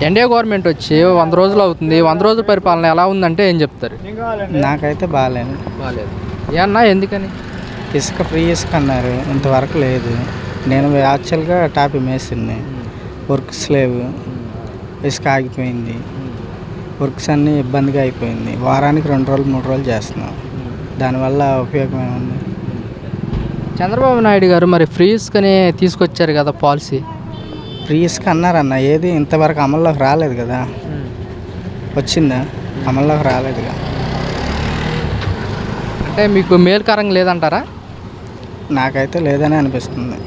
NDA government వచ్చి 100 రోజులు అవుతుంది. 100 రోజుల పరిపాలన ఎలా ఉందంటే ఏం చెప్తారు? నాకైతే బాగాలేదు. ఏమన్నా ఎందుకని? ఇసుక ఫ్రీ ఇసుక అన్నారు, ఇంతవరకు లేదు. నేను యాక్చువల్గా టాపీ మేస్తుంది, వర్క్స్ లేవు, ఇసుక ఆగిపోయింది, వర్క్స్ అన్నీ ఇబ్బందిగా అయిపోయింది. వారానికి 2 రోజులు 3 రోజులు చేస్తున్నాం. దానివల్ల ఉపయోగం ఏముంది? చంద్రబాబు నాయుడు గారు మరి ఫ్రీ ఇసుకని తీసుకొచ్చారు కదా పాలసీ. ఫ్రీ ఇసుక అన్నారన్న, ఏది ఇంతవరకు అమల్లోకి రాలేదు కదా. వచ్చిందా? అమల్లోకి రాలేదుగా. అంటే మీకు మేలుకరంగా లేదంటారా? నాకైతే లేదని అనిపిస్తుంది.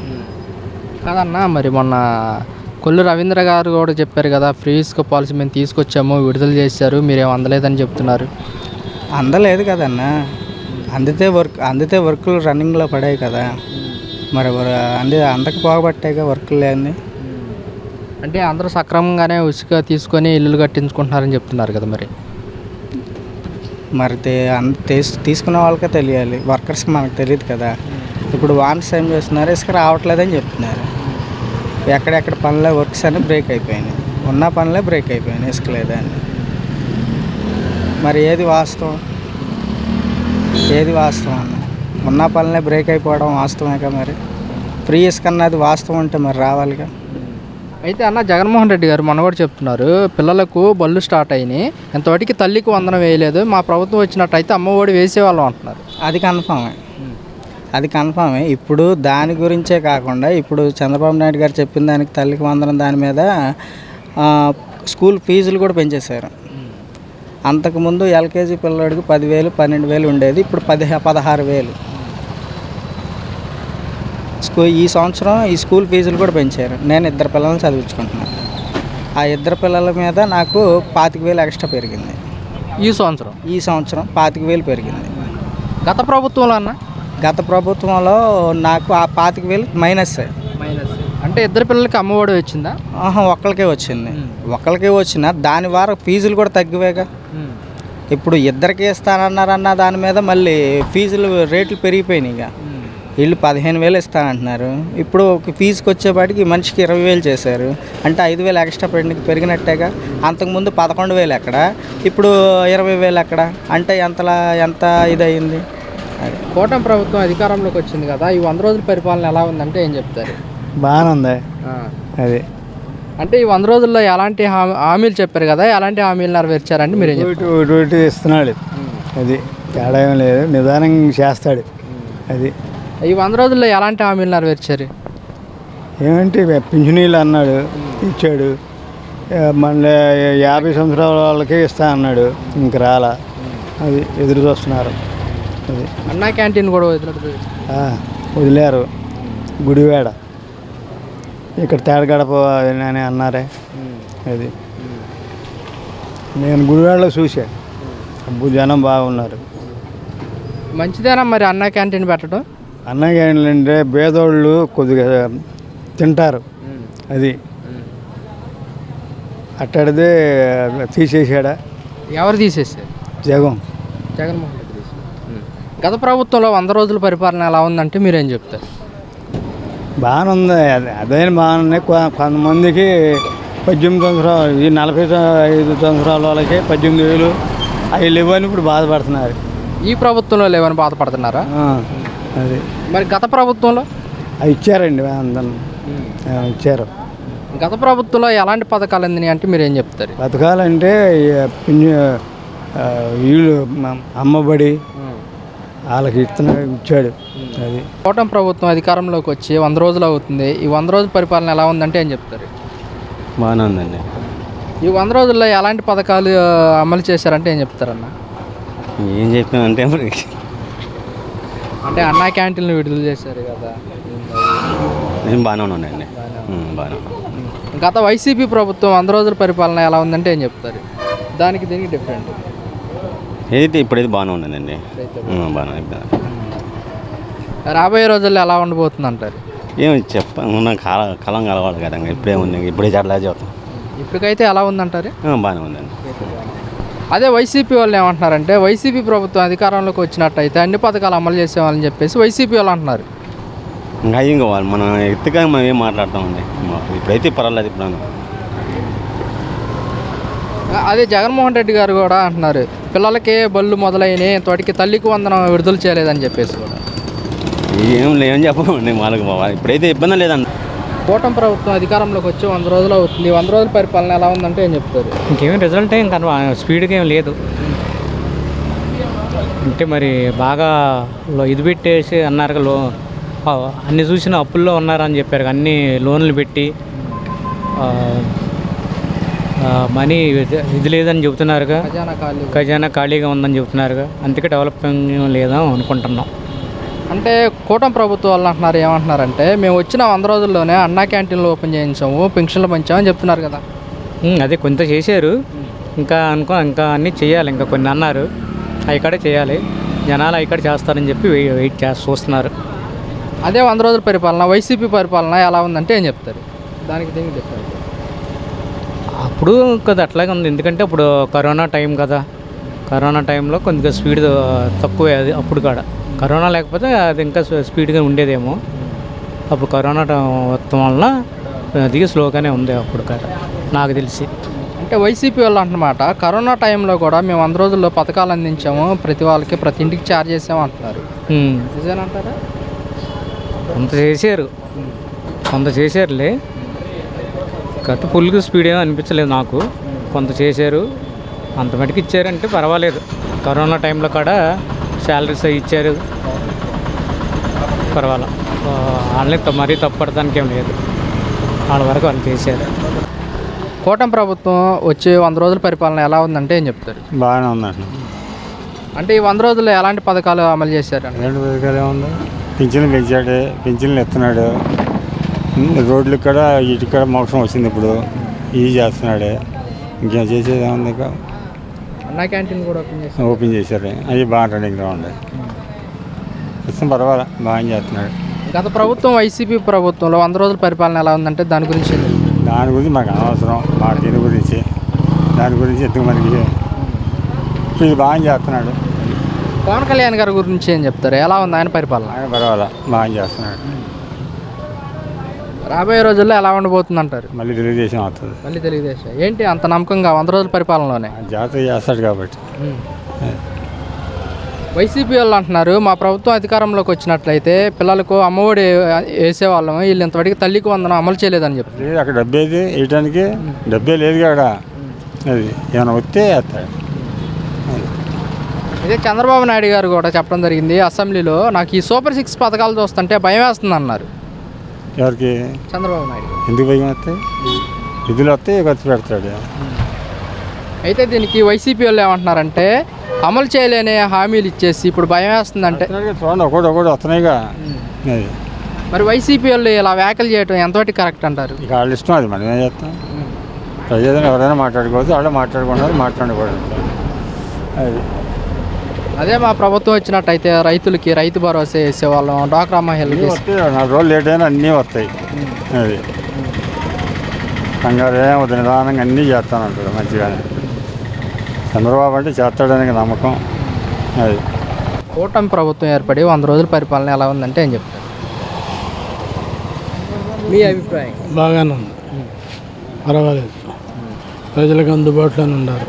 కాదన్నా, మరి మొన్న కొల్లు రవీంద్ర గారు కూడా చెప్పారు కదా, ఫ్రీ ఇసుక పాలసీ మేము తీసుకొచ్చాము, విడుదల చేశారు, మీరేం అందలేదని చెప్తున్నారు. అందలేదు కదన్నా, అందితే వర్కులు రన్నింగ్లో పడాయి కదా. మరి అందకపోబట్టేగా వర్కులు లేని. అంటే అందరూ సక్రమంగానే ఇసుక తీసుకొని ఇల్లులు కట్టించుకుంటున్నారని చెప్తున్నారు కదా. మరి తీసుకున్న వాళ్ళకే తెలియాలి, వర్కర్స్కి మనకు తెలియదు కదా. ఇప్పుడు వాన్స్ ఏం చేస్తున్నారు, ఇసుక రావట్లేదని చెప్తున్నారు. ఎక్కడెక్కడ పనులే వర్క్స్ అన్నీ బ్రేక్ అయిపోయినాయి, ఉన్న పనులే బ్రేక్ అయిపోయినాయి, ఇసుక లేదని. మరి ఏది వాస్తవం అన్న? ఉన్న పనులే బ్రేక్ అయిపోవడం వాస్తవమేగా. మరి ఫ్రీ ఇసుక అన్నది వాస్తవం అంటే మరి రావాలిగా. అయితే అన్న, జగన్మోహన్ రెడ్డి గారు మొన్న కూడా చెప్తున్నారు, పిల్లలకు బళ్ళు స్టార్ట్ అయినాయి, ఎంతవరకు తల్లికి వందనం వేయలేదు, మా ప్రభుత్వం వచ్చినట్టయితే అమ్మఒడి వేసేవాళ్ళం అంటున్నారు. అది కన్ఫామే. ఇప్పుడు దాని గురించే కాకుండా, ఇప్పుడు చంద్రబాబు నాయుడు గారు చెప్పిన దానికి, తల్లికి వందనం దాని మీద స్కూల్ ఫీజులు కూడా పెంచేశారు. అంతకుముందు ఎల్కేజీ పిల్లవాడికి 10,000 12,000 ఉండేది, ఇప్పుడు 16,000. ఈ సంవత్సరం ఈ స్కూల్ ఫీజులు కూడా పెంచారు. నేను 2 పిల్లల్ని చదివించుకుంటున్నాను. ఆ 2 పిల్లల మీద నాకు 25,000 ఎక్స్ట్రా పెరిగింది. ఈ సంవత్సరం 25,000 పెరిగింది. గత ప్రభుత్వంలో నాకు ఆ 25,000 మైనస్. అంటే 2 పిల్లలకి అమ్మఒడి వచ్చిందా? ఒక్కరికే వచ్చిన దాని వారం ఫీజులు కూడా తగ్గివేగా. ఇప్పుడు 2కి ఇస్తానన్నారన్న దాని మీద మళ్ళీ ఫీజులు రేట్లు పెరిగిపోయినాయి. ఇక వీళ్ళు 15,000 ఇస్తానంటున్నారు. ఇప్పుడు ఒక ఫీజుకి వచ్చేపాటికి మనిషికి 20,000 చేశారు. అంటే 5,000 ఎక్స్ట్రా పెరిగినట్టేగా. అంతకుముందు 11,000 ఎక్కడ, ఇప్పుడు 20,000 ఎక్కడ, అంటే ఎంత ఇదయింది. కూటమి ప్రభుత్వం అధికారంలోకి వచ్చింది కదా, ఈ 100 రోజుల పరిపాలన ఎలా ఉందంటే ఏం చెప్తారు? బాగానే ఉంది. అది అంటే ఈ 100 రోజుల్లో ఎలాంటి హామీలు చెప్పారు కదా, ఎలాంటి హామీలు నెరవేర్చారంటే మీరు ఇస్తున్నాడు. అది తేడా ఏం లేదు, నిదానంగా చేస్తాడు. అది ఈ 100 రోజుల్లో ఎలాంటి హామీలు నెరవేర్చారు? ఏమంటే పింఛనీళ్ళు అన్నాడు, ఇచ్చాడు. మళ్ళీ 50 సంవత్సరాల వాళ్ళకే ఇస్తా అన్నాడు, ఇంక రాలా. అది ఎదురు చూస్తున్నారు. అది అన్నా క్యాంటీన్ కూడా వదిలేరు. గుడివాడ ఇక్కడ తేడగడప అని అన్నారే. అది నేను గుడివాడలో చూసా, జనం బాగున్నారు. మంచిదేనా మరి అన్నా క్యాంటీన్ పెట్టడం? అన్నా క్యాంటీన్ అంటే పేదోళ్ళు కొద్దిగా తింటారు. అది అట్టడిదే తీసేసాడా? ఎవరు తీసేసారు? జగన్మోహన్ రెడ్డి తీసేసారు. గత ప్రభుత్వంలో 100 రోజుల పరిపాలన ఎలా ఉందంటే మీరేం చెప్తారు? బాగానే ఉంది. అదైనా బాగానే. కొంతమందికి 18 సంవత్సరాలు, ఈ 45 సంవత్సరాల వాళ్ళకి 18,000 అవి లేవని ఇప్పుడు బాధపడుతున్నారు. ఈ ప్రభుత్వంలో లేవని బాధపడుతున్నారా? అది మరి గత ప్రభుత్వంలో అవి ఇచ్చారండి, అందరం ఇచ్చారు. గత ప్రభుత్వంలో ఎలాంటి పథకాలు అందినాయి అంటే మీరు ఏం చెప్తారు? పథకాలంటే వీళ్ళు అమ్మబడి వాళ్ళకి ఇచ్చాడు. అది కూటమి ప్రభుత్వం అధికారంలోకి వచ్చి 100 రోజులు అవుతుంది. ఈ 100 రోజుల పరిపాలన ఎలా ఉందంటే ఏం చెప్తారు? బాగానే ఉందండి. ఈ 100 రోజుల్లో ఎలాంటి పథకాలు అమలు చేశారంటే ఏం చెప్తారన్న? ఏం చెప్పానంటే అంటే అన్నా క్యాంటీన్లు విడుదల చేశారు కదా, నేను బాగానే ఉన్నానండి. బాగానే. గత వైసీపీ ప్రభుత్వం 100 రోజుల పరిపాలన ఎలా ఉందంటే ఏం చెప్తారు? దానికి దీనికి డిఫరెంట్ ఏదైతే ఇప్పుడైతే బాగానే ఉందండి. బాగానే. రాబోయే రోజుల్లో ఎలా ఉండబోతుంది అంటారు? ఏమి చెప్ప కాలం కలవాలి కదా, ఇప్పుడే ఉంది, ఇప్పుడే అట్లా చెప్తాం. ఇప్పటికైతే ఎలా ఉందంటారు? బాగానే ఉందండి. అదే వైసీపీ వాళ్ళు ఏమంటున్నారంటే, వైసీపీ ప్రభుత్వం అధికారంలోకి వచ్చినట్టయితే అన్ని పథకాలు అమలు చేసేవాళ్ళని చెప్పేసి వైసీపీ వాళ్ళు అంటున్నారు. ఇంకా వాళ్ళు మనం ఎత్తుగా మనం ఏం మాట్లాడతామండి. ఇప్పుడైతే పర్వాలేదు. ఇప్పుడు అదే జగన్మోహన్ రెడ్డి గారు కూడా అంటున్నారు పిల్లలకే బళ్ళు మొదలైనవి ఇంతవరకు తల్లికి వందనం విడుదల చేయలేదని చెప్పేసి కూడా. ఏం చెప్పండి వాళ్ళకి ఇప్పుడైతే ఇబ్బంది లేదండి. కూటమి ప్రభుత్వం అధికారంలోకి వచ్చి 100 రోజులు అవుతుంది. 100 రోజుల పరిపాలన ఎలా ఉందంటే ఏం చెప్తారు? ఇంకేం రిజల్ట్ ఇంకా స్పీడ్గా ఏం లేదు. అంటే మరి బాగా ఇది పెట్టేసి అన్నారు అన్ని చూసిన అప్పుల్లో ఉన్నారని చెప్పారు. అన్ని లోన్లు పెట్టి మనీ ఇది లేదని చెబుతున్నారుగా, ఖజానా ఖాళీగా ఉందని చెబుతున్నారుగా. అందుకే డెవలపింగ్ లేదా అనుకుంటున్నాం. అంటే కూటమి ప్రభుత్వం వాళ్ళు అంటున్నారు ఏమంటున్నారంటే మేము వచ్చిన 100 రోజుల్లోనే అన్నా క్యాంటీన్లు ఓపెన్ చేయించాము, పెన్షన్లు పెంచామని చెప్తున్నారు కదా. అదే కొంత చేశారు, ఇంకా ఇంకా అన్నీ చేయాలి. ఇంకా కొన్ని అన్నారు అవి ఇక్కడ చేయాలి. జనాలు ఇక్కడ చేస్తారని చెప్పి వెయిట్ చేసి చూస్తున్నారు. అదే 100 రోజుల పరిపాలన వైసీపీ పరిపాలన ఎలా ఉందంటే ఏం చెప్తారు? దానికి దీనికి డిఫరెంట్. అప్పుడు కదా అట్లాగే ఉంది, ఎందుకంటే అప్పుడు కరోనా టైం కదా. కరోనా టైంలో కొద్దిగా స్పీడ్ తక్కువే అది. అప్పుడు కాడ కరోనా లేకపోతే అది ఇంకా స్పీడ్గా ఉండేదేమో. అప్పుడు కరోనా మొత్తం వలన అది స్లోగానే ఉంది అప్పుడు కాడ నాకు తెలిసి. అంటే వైసీపీ వాళ్ళు అంటున్నమాట కరోనా టైంలో కూడా మేము 100 రోజుల్లో పథకాలు అందించాము, ప్రతి వాళ్ళకి ప్రతి ఇంటికి చార్జ్ చేసాము అంటున్నారు. నిజమేనంటారా? కొంత చేశారులే, గత ఫుల్గా స్పీడ్ ఏమో అనిపించలేదు నాకు. కొంత చేశారు, అంత మటుకు ఇచ్చారంటే పర్వాలేదు. కరోనా టైంలో కూడా శాలరీస్ ఇచ్చారు, పర్వాలేదు. వాళ్ళని మరీ తప్పడటానికి ఏం లేదు, వాళ్ళ వరకు వాళ్ళు చేశారు. కూటమి ప్రభుత్వం వచ్చి 100 రోజుల పరిపాలన ఎలా ఉందంటే ఏం చెప్తారు? బాగానే ఉందండి. అంటే ఈ 100 రోజుల్లో ఎలాంటి పథకాలు అమలు చేశారు? రెండు పథకాలు ఏముంది, పింఛన్లు పెంచాడు, పింఛన్లు ఎత్తున్నాడు, రోడ్లు కూడా ఇటు కూడా మోక్షం వచ్చింది, ఇప్పుడు ఇది చేస్తున్నాడు. ఇంకేం చేసేది ఏముంది? ఇంకా అన్నా క్యాంటీన్ కూడా ఓపెన్ చేశారు, అవి బాగా రన్నింగ్లో ఉన్నాయి. ప్రస్తుతం పర్వాలేదు, బాగా చేస్తున్నాడు. గత ప్రభుత్వం వైసీపీ ప్రభుత్వంలో 100 రోజుల పరిపాలన ఎలా ఉందంటే దాని గురించి మాకు అనవసరం, మా దీని గురించి దాని గురించి ఎందుకు మనకి. ఇప్పుడు ఇది బాగా చేస్తున్నాడు. పవన్ కళ్యాణ్ గారి గురించి ఏం చెప్తారు? ఎలా ఉంది ఆయన పరిపాలన? ఆయన పర్వాలేదు, బాగా చేస్తున్నాడు. రాబోయే రోజుల్లో ఎలా ఉండబోతుంది అంటారు? మళ్ళీ తెలుగుదేశం అవుతుంది. మళ్ళీ తెలుగుదేశం ఏంటి అంత నమ్మకంగా 100 రోజుల పరిపాలనలోనే? జాతర చేస్తాడు కాబట్టి. వైసీపీ వాళ్ళు అంటున్నారు మా ప్రభుత్వం అధికారంలోకి వచ్చినట్లయితే పిల్లలకు అమ్మఒడి వేసేవాళ్ళము, వీళ్ళు ఇంతవరకు తల్లికి వందనం అమలు చేయలేదని చెప్తారు. లేదు, అక్కడ డబ్బేది వేయటానికి డబ్బే లేదు కదా. అది ఏమైనా వస్తే వేస్తాడు. ఇదే చంద్రబాబు నాయుడు గారు కూడా చెప్పడం జరిగింది అసెంబ్లీలో, నాకు ఈ సూపర్ 6 పథకాలు చూస్తుంటే భయం వేస్తుంది అన్నారు. ఎవరికి? చంద్రబాబు నాయుడు. ఎందుకు భయం వస్తాయి? నిధులు వస్తే ఖర్చు పెడతాడు. అయితే దీనికి వైసీపీ వాళ్ళు ఏమంటున్నారంటే అమలు చేయలేని హామీలు ఇచ్చేసి ఇప్పుడు భయం వేస్తుందంటే. చూడండి, ఒకటి వస్తున్నాయిగా. అది మరి వైసీపీ వాళ్ళు ఇలా వ్యాఖ్యలు చేయడం ఎంతవరకు కరెక్ట్ అంటారు? ఇక వాళ్ళ ఇష్టం, అది మనం ఏం చేస్తాం. ప్రజలను ఎవరైనా మాట్లాడుకోవచ్చు, వాళ్ళు మాట్లాడుకుంటారు, మాట్లాడకూడదు. అది అదే మా ప్రభుత్వం వచ్చినట్టయితే రైతులకి రైతు భరోసా వేసేవాళ్ళం, డ్వాక్రా మహిళలకి వస్తాయి. 4 రోజులు లేట్ అయినా అన్నీ వస్తాయి. అది కంగారు ఏమవుతుంది, నిదానంగా అన్నీ చేస్తానంటాడు మంచిగానే. చంద్రబాబు అంటే చేస్తాడనే నమ్మకం. అది కూటమి ప్రభుత్వం ఏర్పడి 100 రోజుల పరిపాలన ఎలా ఉందంటే ఏం చెప్తారు? మీ అభిప్రాయం? బాగానే ఉంది, పర్వాలేదు. ప్రజలకు అందుబాటులోనే ఉన్నారు.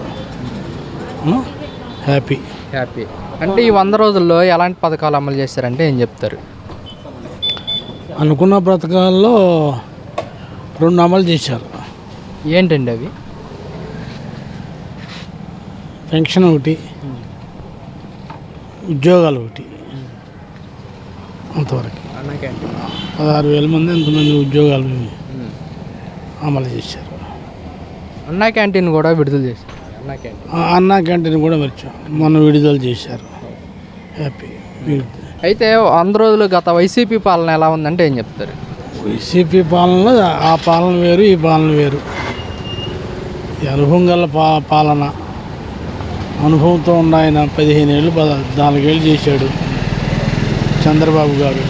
హ్యాపీ. అంటే ఈ 100 రోజుల్లో ఎలాంటి పథకాలు అమలు చేశారంటే ఏం చెప్తారు? అనుకున్న పథకాల్లో 2 అమలు చేశారు. ఏంటండి అవి? పెన్షన్ ఒకటి, ఉద్యోగాలు ఒకటి. అంతవరకు 16,000 మంది ఎంతమంది ఉద్యోగాలు అమలు చేశారు. అన్నా క్యాంటీన్ కూడా విడుదల చేశారు. అన్నా క్యాంటీన్ కూడా మొన్న విడుదల చేశారు. హ్యాపీ. అయితే 100 రోజులు గత వైసీపీ పాలన ఎలా ఉందంటే ఏం చెప్తారు? వైసీపీ పాలనలో ఆ పాలన వేరు, ఈ పాలన వేరు. ఈ అనుభవం గల పాలన, అనుభవంతో ఉన్న ఆయన 15 ఏళ్ళు 14 ఏళ్ళు చేశాడు చంద్రబాబు గారు.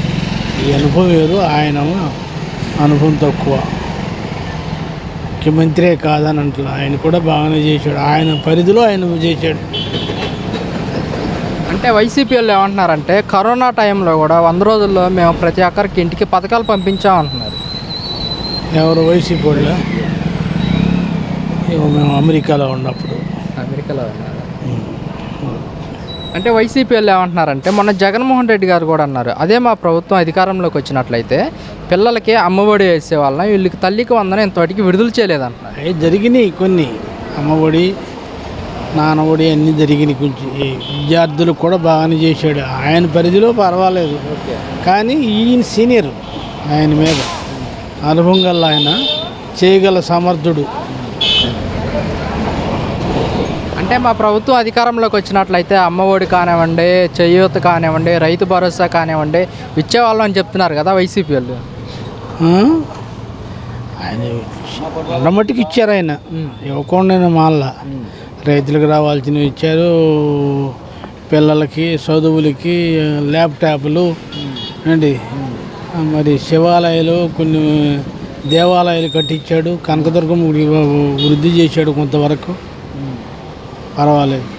ఈ అనుభవం వేరు, ఆయన అనుభవం తక్కువ. ముఖ్యమంత్రే కాదని అంటలా, ఆయన కూడా బాగానే చేశాడు, ఆయన పరిధిలో ఆయన చేశాడు. అంటే వైసీపీ వాళ్ళు ఏమంటున్నారంటే కరోనా టైంలో కూడా 100 రోజుల్లో మేము ప్రతి ఒక్కరికి ఇంటికి పథకాలు పంపించామంటున్నారు. ఎవరు? వైసీపీ వాళ్ళు మేము అమెరికాలో ఉన్నప్పుడు. అమెరికాలో ఉన్నారు. అంటే వైసీపీ వాళ్ళు ఏమంటున్నారంటే మొన్న జగన్మోహన్ రెడ్డి గారు కూడా అన్నారు, అదే మా ప్రభుత్వం అధికారంలోకి వచ్చినట్లయితే పిల్లలకి అమ్మఒడి వేసే వాళ్ళని వీళ్ళకి తల్లికి వందనం ఇంతవరకు విడుదల చేయలేదంటున్నారు. అవి జరిగినాయి కొన్ని, అమ్మఒడి నాన్నఒడి అన్నీ జరిగినాయి. కొంచెం ఈ విద్యార్థులకు కూడా బాగానే చేశాడు, ఆయన పరిధిలో పర్వాలేదు. కానీ ఈయన సీనియర్, ఆయన మీద అనుభవం గల ఆయన, చేయగల సమర్థుడు. అంటే మా ప్రభుత్వం అధికారంలోకి వచ్చినట్లయితే అమ్మఒడి కానివ్వండి, చేయూత కానివ్వండి, రైతు భరోసా కానివ్వండి ఇచ్చేవాళ్ళం అని చెప్తున్నారు కదా వైసీపీ వాళ్ళు. ఆయన ఉండమట్టుకు ఇచ్చారు, ఆయన ఇవ్వకుండా మళ్ళా రైతులకు రావాల్సినవి ఇచ్చారు, పిల్లలకి చదువులకి ల్యాప్టాప్లు అండి, మరి శివాలయాలు కొన్ని దేవాలయాలు కట్టించాడు, కనకదుర్గం వృద్ధి చేశాడు కొంతవరకు, పర్వాలేదు.